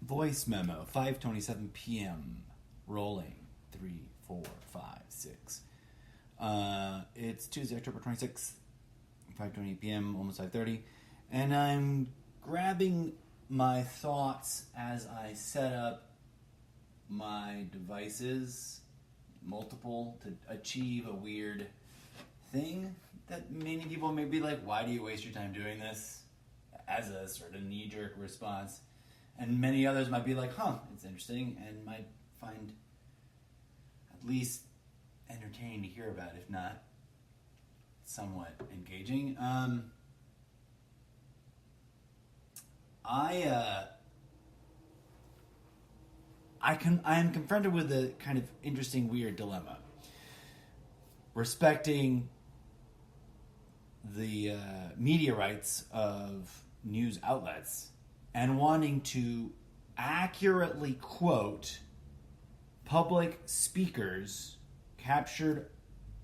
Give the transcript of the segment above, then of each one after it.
Voice memo, 5:27 p.m. Rolling. 3, 4, 5, 6. It's Tuesday, October 26th, 5:20 p.m., almost 5:30. And I'm grabbing my thoughts as I set up my devices, multiple, to achieve a weird thing that many people may be like, why do you waste your time doing this? As a sort of knee-jerk response. And many others might be like, it's interesting, and might find at least entertaining to hear about, if not somewhat engaging. I am confronted with a kind of interesting, weird dilemma. Respecting the media rights of news outlets and wanting to accurately quote public speakers captured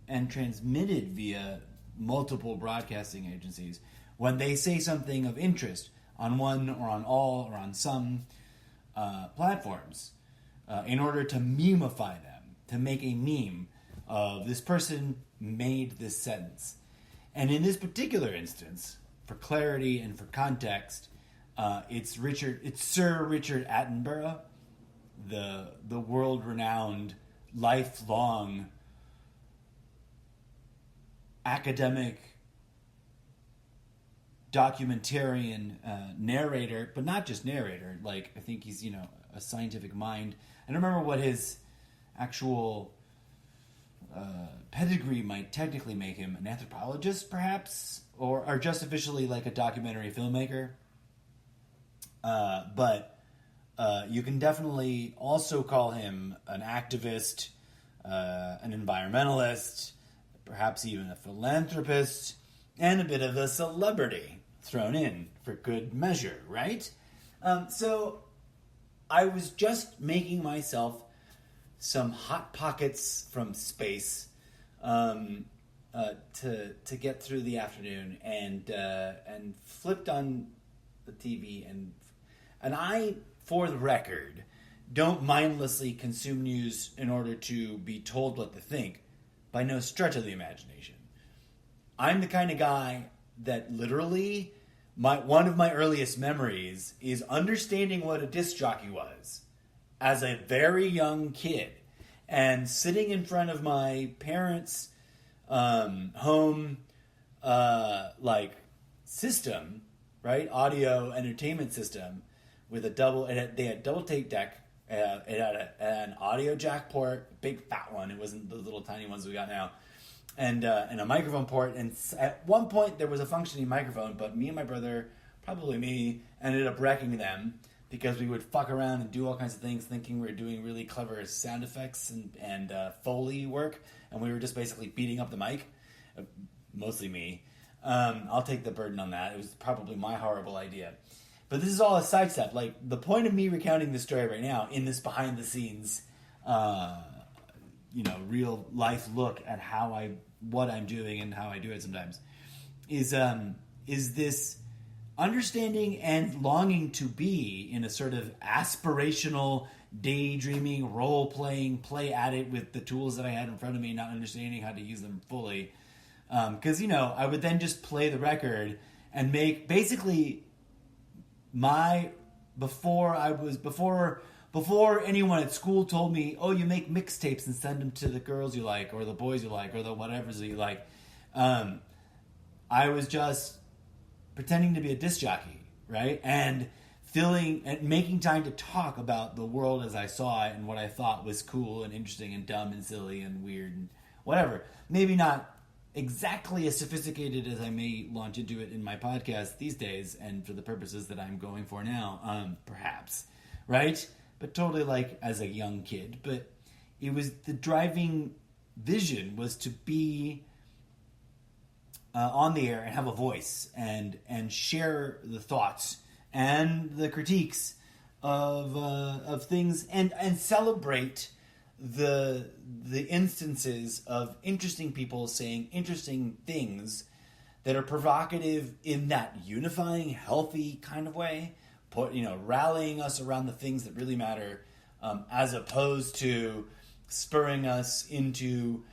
and transmitted via multiple broadcasting agencies when they say something of interest on one or on all or on some platforms in order to memify them, to make a meme of this person made this sentence. And in this particular instance, for clarity and for context, it's Sir Richard Attenborough, the world-renowned, lifelong academic documentarian narrator, but not just narrator. Like, I think he's, a scientific mind. I don't remember what his actual pedigree might technically make him. An anthropologist, perhaps? Or just officially like a documentary filmmaker. But you can definitely also call him an activist, an environmentalist, perhaps even a philanthropist, and a bit of a celebrity thrown in for good measure, right? So I was just making myself some Hot Pockets from space to get through the afternoon, and flipped on the TV, and I, for the record, don't mindlessly consume news in order to be told what to think, by no stretch of the imagination. I'm the kind of guy that literally, one of my earliest memories is understanding what a disc jockey was as a very young kid, and sitting in front of my parents' home system, right, audio entertainment system, with they had double tape deck. It had an audio jack port, big fat one. It wasn't the little tiny ones we got now, and a microphone port. And at one point there was a functioning microphone, but me and my brother, probably me, ended up wrecking them because we would fuck around and do all kinds of things, thinking we were doing really clever sound effects and Foley work, and we were just basically beating up the mic. Mostly me. I'll take the burden on that. It was probably my horrible idea. But this is all a sidestep. Like, the point of me recounting this story right now, in this behind-the-scenes, real life look at what I'm doing and how I do it sometimes, is this understanding and longing to be in a sort of aspirational, daydreaming, role-playing, play at it with the tools that I had in front of me, not understanding how to use them fully. Because, I would then just play the record and make basically before anyone at school told me, oh, you make mixtapes and send them to the girls you like, or the boys you like, or the whatevers that you like. I was just pretending to be a disc jockey, right? And making time to talk about the world as I saw it and what I thought was cool and interesting and dumb and silly and weird and whatever. Maybe not exactly as sophisticated as I may launch into it in my podcast these days, and for the purposes that I'm going for now, perhaps, right? But totally like as a young kid. But it was the driving vision was to be on the air and have a voice and share the thoughts and the critiques of things and celebrate the instances of interesting people saying interesting things that are provocative in that unifying, healthy kind of way, rallying us around the things that really matter, as opposed to spurring us into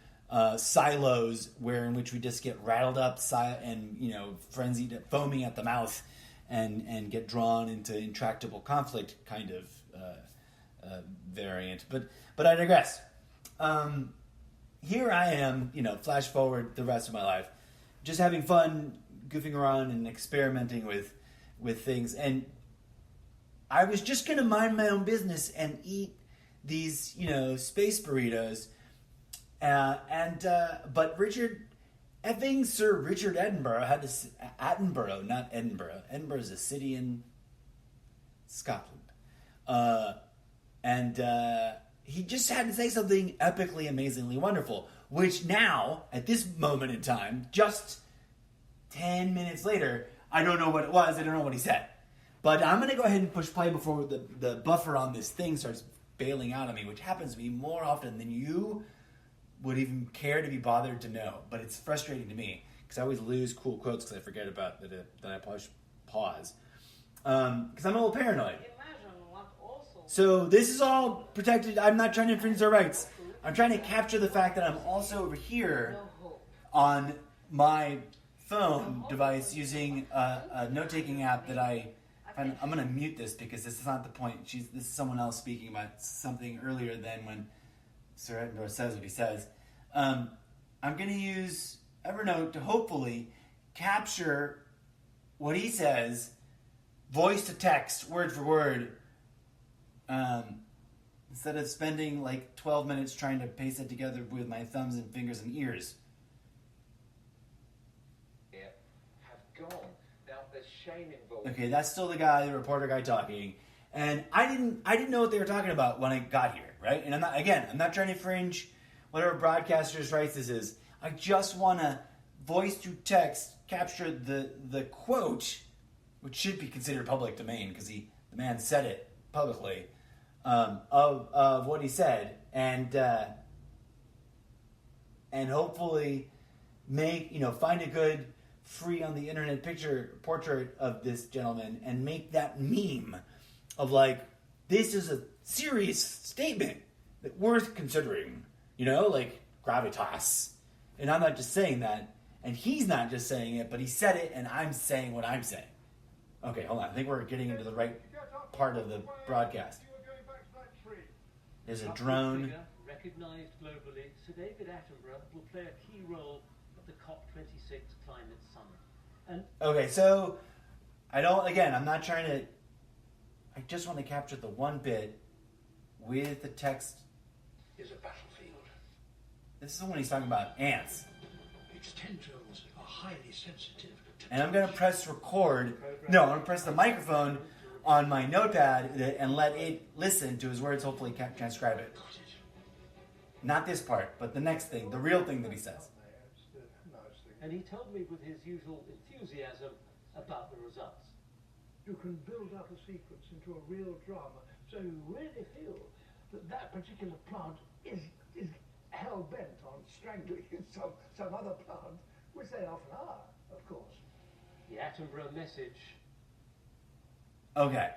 silos in which we just get rattled up and frenzied, foaming at the mouth, and get drawn into intractable conflict kind of variant. But I digress. Here I am, flash forward the rest of my life, just having fun, goofing around and experimenting with things. And I was just going to mind my own business and eat these, space burritos. But Sir Richard Attenborough had to... Attenborough, not Edinburgh. Edinburgh is a city in Scotland. He just had to say something epically, amazingly wonderful, which now, at this moment in time, just 10 minutes later, I don't know what it was. I don't know what he said. But I'm going to go ahead and push play before the buffer on this thing starts bailing out on me, which happens to me more often than you would even care to be bothered to know. But it's frustrating to me because I always lose cool quotes because I forget about that I push pause. Because I'm a little paranoid. So this is all protected. I'm not trying to infringe their rights. I'm trying to capture the fact that I'm also over here on my phone device using a note-taking app that I'm going to mute this because this is not the point. This is someone else speaking about something earlier than when Sir Edinburgh says what he says. I'm going to use Evernote to hopefully capture what he says, voice to text, word for word, instead of spending like 12 minutes trying to paste it together with my thumbs and fingers and ears. Have gone. Now there's shame involved. Okay, that's still the reporter guy talking. And I didn't know what they were talking about when I got here, right? And I'm not trying to infringe whatever broadcaster's rights this is. I just want to voice to text capture the quote, which should be considered public domain because the man said it publicly, of what he said, and hopefully find a good free on the internet portrait of this gentleman and make that meme of like, this is a serious statement that worth considering, like gravitas. And I'm not just saying that, and he's not just saying it, but he said it, and I'm saying what I'm saying. Okay, hold on. I think we're getting into the right part of the broadcast. There's a drone. Recognized globally, Sir David Attenborough will play a key role at the COP26 climate summit. Okay, so I'm not trying to. I just want to capture the one bit with the text. Is a battlefield. This is when he's talking about ants. Its tendrils are highly sensitive to and I'm going to press record. No, I'm going to press the microphone on my notepad and let it listen to his words, hopefully transcribe it. Not this part, but the next thing, the real thing that he says. And he told me with his usual enthusiasm about the results. You can build up a sequence into a real drama, so you really feel that particular plant is hell-bent on strangling some other plant, which they often are, of course. The Attenborough message. Okay.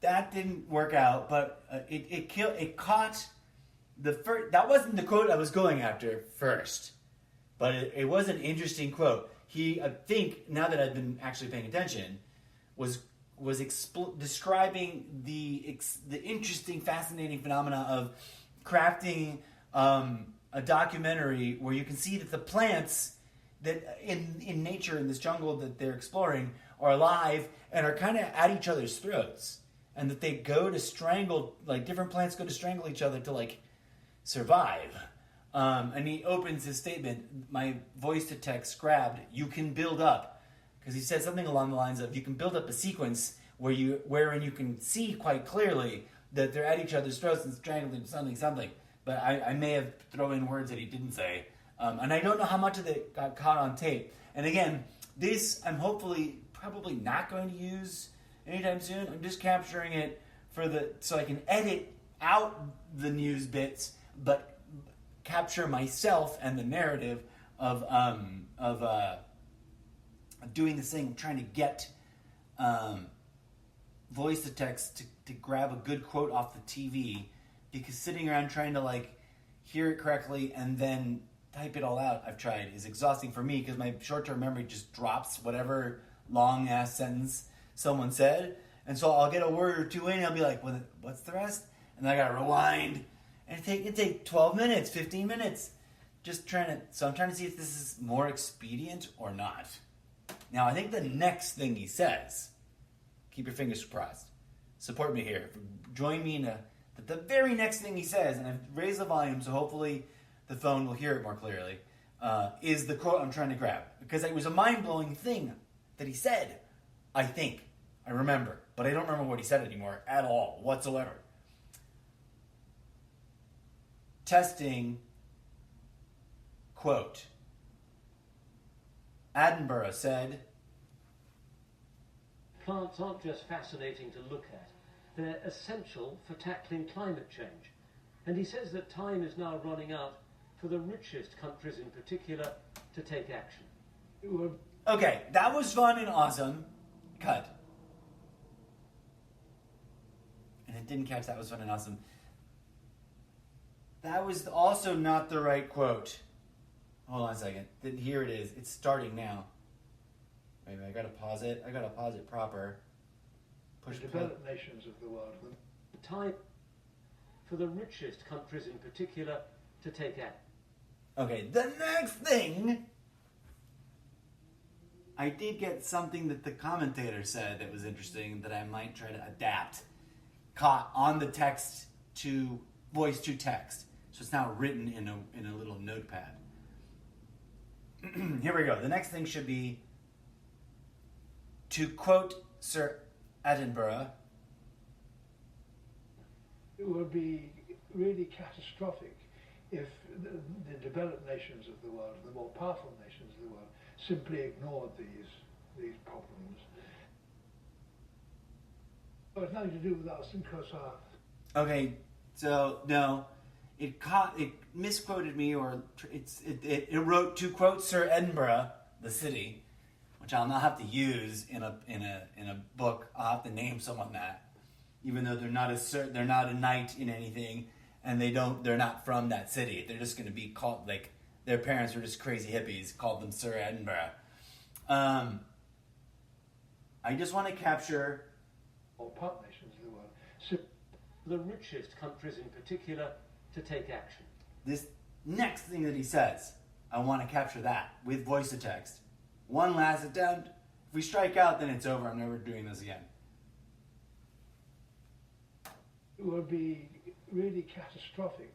That didn't work out, but it caught the first. That wasn't the quote I was going after first, but it was an interesting quote. I think, now that I've been actually paying attention, was describing the interesting, fascinating phenomena of crafting a documentary where you can see that the plants that in nature, in this jungle that they're exploring, are alive and are kind of at each other's throats, and that they go to strangle, like different plants go to strangle each other to like survive. And he opens his statement, my voice to text grabbed, you can build up. Because he said something along the lines of, you can build up a sequence wherein you can see quite clearly that they're at each other's throats and strangling something. But I may have thrown in words that he didn't say. And I don't know how much of it got caught on tape. And again, this I'm hopefully probably not going to use anytime soon. I'm just capturing it so I can edit out the news bits, but capture myself and the narrative of doing this thing, trying to get voice to text to grab a good quote off the TV, because sitting around trying to like hear it correctly and then type it all out, I've tried, is exhausting for me because my short-term memory just drops whatever long-ass sentence someone said. And so I'll get a word or two in and I'll be like, what's the rest? And then I gotta rewind. And it take 12 minutes, 15 minutes. So I'm trying to see if this is more expedient or not. Now, I think the next thing he says, keep your fingers crossed, support me here, join me in the very next thing he says, and I've raised the volume so hopefully the phone will hear it more clearly, is the quote I'm trying to grab. Because it was a mind-blowing thing that he said, I think. I remember. But I don't remember what he said anymore at all, whatsoever. Testing, quote, Attenborough said, plants aren't just fascinating to look at, they're essential for tackling climate change. And he says that time is now running out for the richest countries in particular to take action. Okay, that was fun and awesome. Cut. And it didn't catch that was fun and awesome. That was also not the right quote. Hold on a second. Here it is. It's starting now. Wait, I gotta pause it. I gotta pause it proper. Push the developed nations of the world. Time for the richest countries in particular to take action. Okay, the next thing, I did get something that the commentator said that was interesting that I might try to adapt. Caught on the text to voice to text. So it's now written in a little notepad. Here we go. The next thing should be, to quote Sir Attenborough, it would be really catastrophic if the developed nations of the world, the more powerful nations of the world, simply ignored these problems. Well, it's nothing to do with us, because Okay, so no, it misquoted me, or it wrote, to quote Sir Edinburgh, the city, which I'll not have to use in a book. I'll have to name someone that, even though they're not a knight in anything, and they're not from that city. They're just going to be called, like, their parents were just crazy hippies, called them Sir Edinburgh. I just want to capture all part nations of the world. So the richest countries in particular to take action. this next thing that he says. I want to capture that with voice to text. One last attempt. If we strike out, then it's over. I'm never doing this again. it would be really catastrophic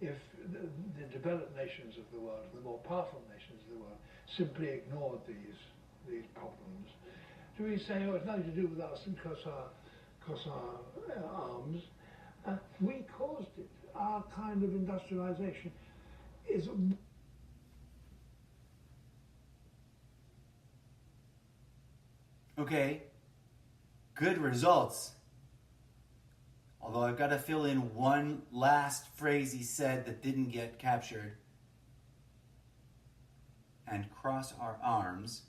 if the developed nations of the world, the more powerful nations of the world, simply ignored these problems. Do we say, oh, it's nothing to do with us because our arms? We caused it. Our kind of industrialization is... Okay, good results. Although I've got to fill in one last phrase he said that didn't get captured. And cross our arms.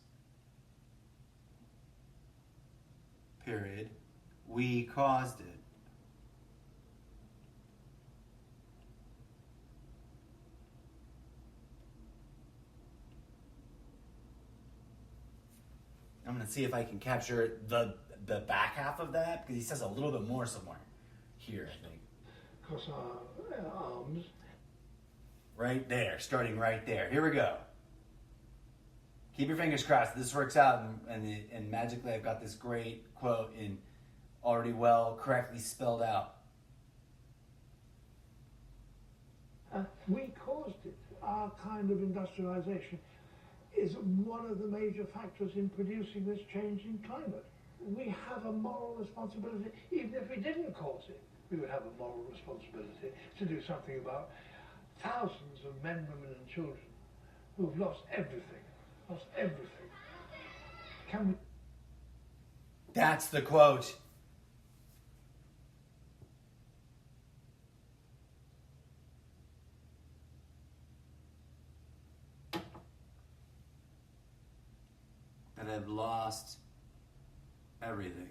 Period. We caused it. I'm going to see if I can capture the back half of that, because he says a little bit more somewhere. Here, I think. Because our arms... Right there, starting right there. Here we go. Keep your fingers crossed. This works out, and magically I've got this great quote in already well, correctly spelled out. We caused it. Our kind of industrialization is one of the major factors in producing this change in climate. We have a moral responsibility. Even if we didn't cause it, we would have a moral responsibility to do something about thousands of men, women and children who've lost everything. Lost everything. Can we... That's the quote. That have lost everything.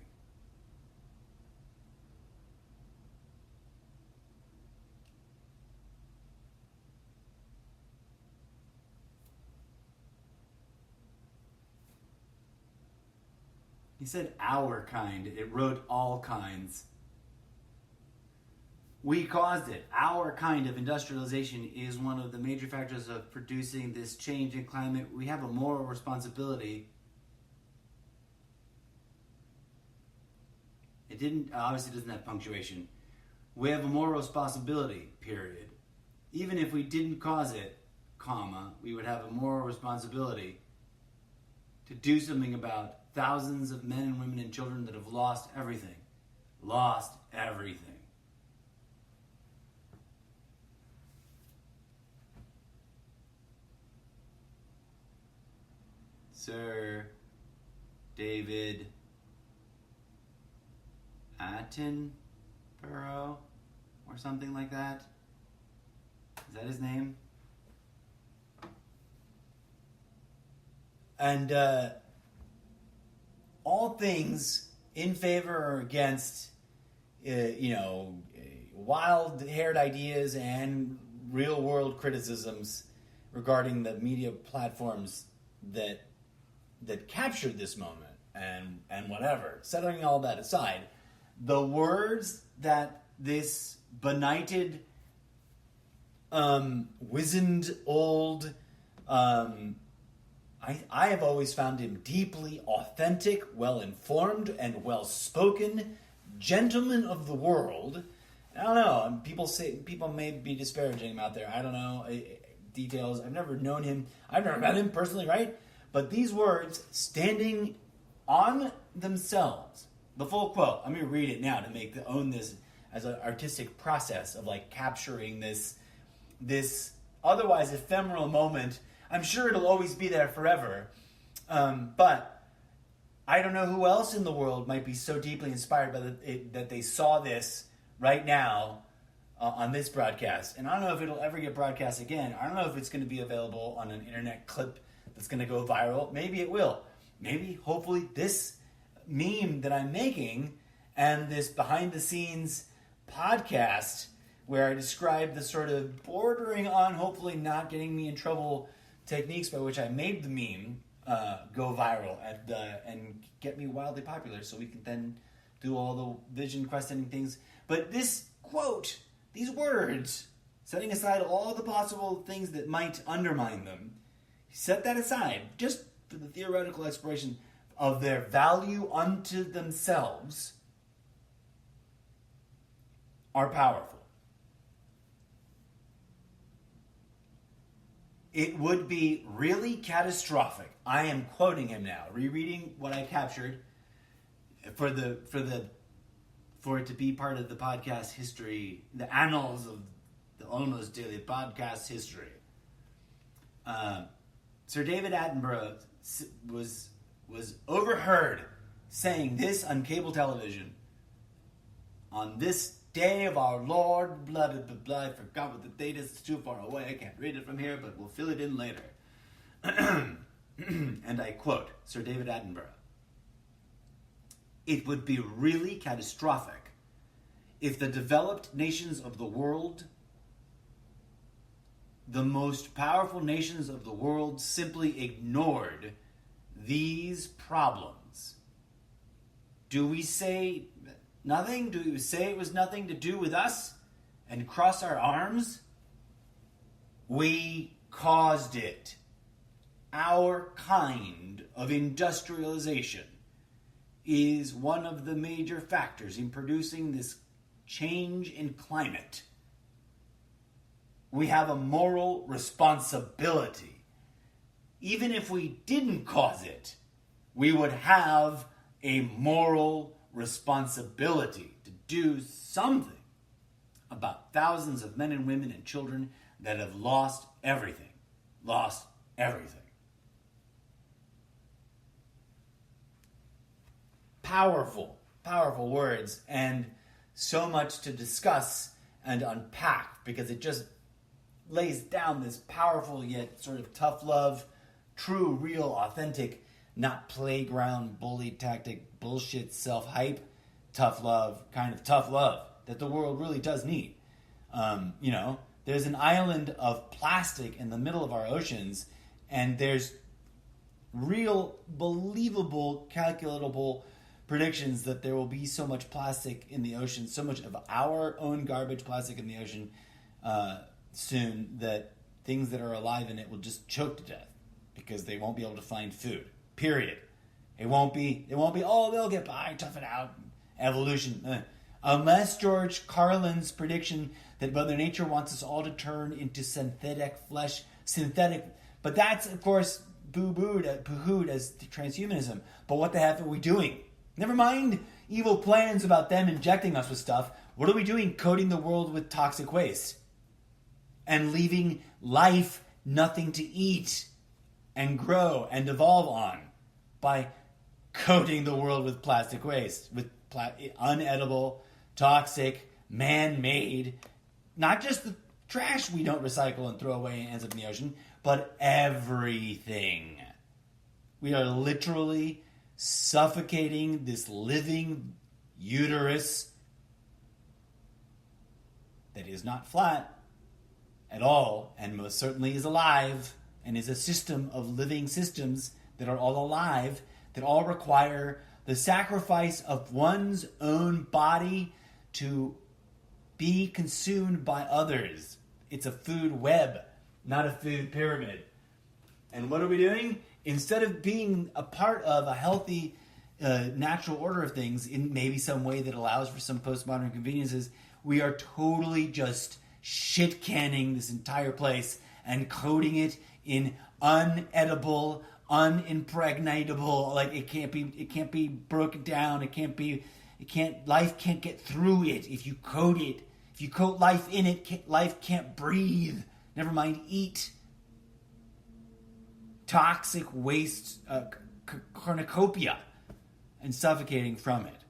He said our kind. It wrote all kinds. We caused it. Our kind of industrialization is one of the major factors of producing this change in climate. We have a moral responsibility. It obviously doesn't have punctuation. We have a moral responsibility, period. Even if we didn't cause it, comma, we would have a moral responsibility to do something about thousands of men and women and children that have lost everything. Lost everything. Sir David Attenborough or something like that. Is that his name? And all things in favor or against, wild-haired ideas and real-world criticisms regarding the media platforms that captured this moment and whatever. Setting all that aside, the words that this benighted, wizened old, I have always found him deeply authentic, well-informed, and well-spoken gentleman of the world. I don't know. People may be disparaging him out there. I don't know details. I've never known him. I've never met him personally, right? But these words, standing on themselves, the full quote. I'm going to read it now to own this as an artistic process of like capturing this otherwise ephemeral moment. I'm sure it'll always be there forever. But I don't know who else in the world might be so deeply inspired by that they saw this right now on this broadcast. And I don't know if it'll ever get broadcast again. I don't know if it's going to be available on an internet clip that's going to go viral. Maybe it will. Maybe, hopefully, this meme that I'm making and this behind-the-scenes podcast where I describe the sort of bordering on hopefully not getting me in trouble techniques by which I made the meme go viral and get me wildly popular so we can then do all the vision quest-ending things. But this quote, these words, setting aside all the possible things that might undermine them, set that aside just for the theoretical exploration of their value unto themselves, are powerful. It would be really catastrophic. I am quoting him now, rereading what I captured for it to be part of the podcast history, the annals of the Almost Daily podcast history. Sir David Attenborough was overheard saying this on cable television on this day of our Lord, blah, blah, blah, blah. I forgot what the date is. It's too far away. I can't read it from here, but we'll fill it in later. And I quote Sir David Attenborough. It would be really catastrophic if the developed nations of the world, the most powerful nations of the world, simply ignored these problems. Do we say nothing? Do we say it was nothing to do with us and cross our arms? We caused it. Our kind of industrialization is one of the major factors in producing this change in climate. We have a moral responsibility. Even if we didn't cause it, we would have a moral responsibility to do something about thousands of men and women and children that have lost everything. Lost everything. Powerful, powerful words, and so much to discuss and unpack because it just lays down this powerful yet sort of tough love, true, real, authentic not playground bully tactic bullshit self-hype, tough love, kind of tough love that the world really does need. There's an island of plastic in the middle of our oceans, and there's real, believable, calculatable predictions that there will be so much plastic in the ocean, so much of our own garbage plastic in the ocean soon that things that are alive in it will just choke to death because they won't be able to find food. Period. It won't be, oh, they'll get by, tough it out, evolution. Unless George Carlin's prediction that Mother Nature wants us all to turn into synthetic flesh, but that's, of course, poo-hooed as transhumanism. But what the heck are we doing? Never mind evil plans about them injecting us with stuff. What are we doing coating the world with toxic waste? And leaving life nothing to eat and grow and evolve on by coating the world with plastic waste, with unedible, toxic, man-made, not just the trash we don't recycle and throw away and ends up in the ocean, but everything. We are literally suffocating this living uterus that is not flat at all, and most certainly is alive, and is a system of living systems that are all alive, that all require the sacrifice of one's own body to be consumed by others. It's a food web, not a food pyramid. And what are we doing? Instead of being a part of a healthy, natural order of things in maybe some way that allows for some postmodern conveniences, we are totally just shit-canning this entire place and coating it in unedible, unimpregnatable, like it can't be broken down, life can't get through it if you coat it. If you coat life in it, life can't breathe. Never mind eat. Toxic waste, cornucopia, and suffocating from it.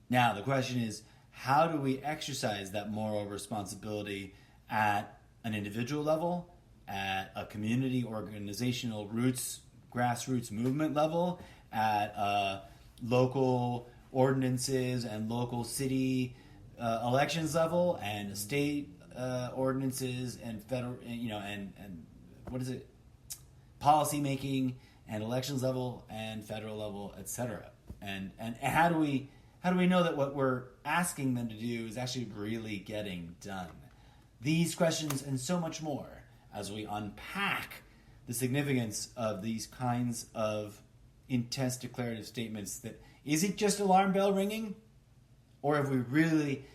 Now, the question is, how do we exercise that moral responsibility at an individual level, at a community, organizational grassroots movement level, at local ordinances and local city elections level, and state ordinances and federal, and what is it? Policy making and elections level and federal level, etc. And how do we know that what we're asking them to do is actually really getting done? These questions and so much more as we unpack the significance of these kinds of intense declarative statements. That is it just alarm bell ringing? Or have we really,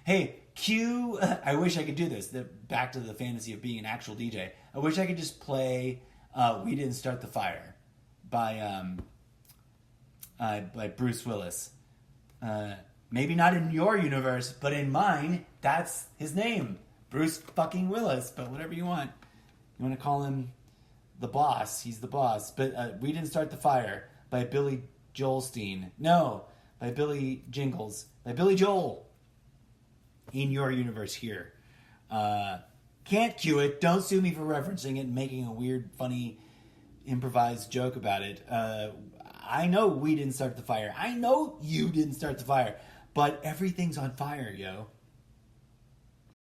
hey, cue, I wish I could do this, back to the fantasy of being an actual DJ. I wish I could just play We Didn't Start the Fire by Bruce Willis. Maybe not in your universe, but in mine, that's his name. Bruce fucking Willis, but whatever you want. You want to call him the boss, he's the boss. But We Didn't Start the Fire by Billy Joelstein. No, by Billy Jingles. By Billy Joel. In your universe here. Can't cue it. Don't sue me for referencing it and making a weird, funny, improvised joke about it. I know we didn't start the fire. I know you didn't start the fire. But everything's on fire, yo.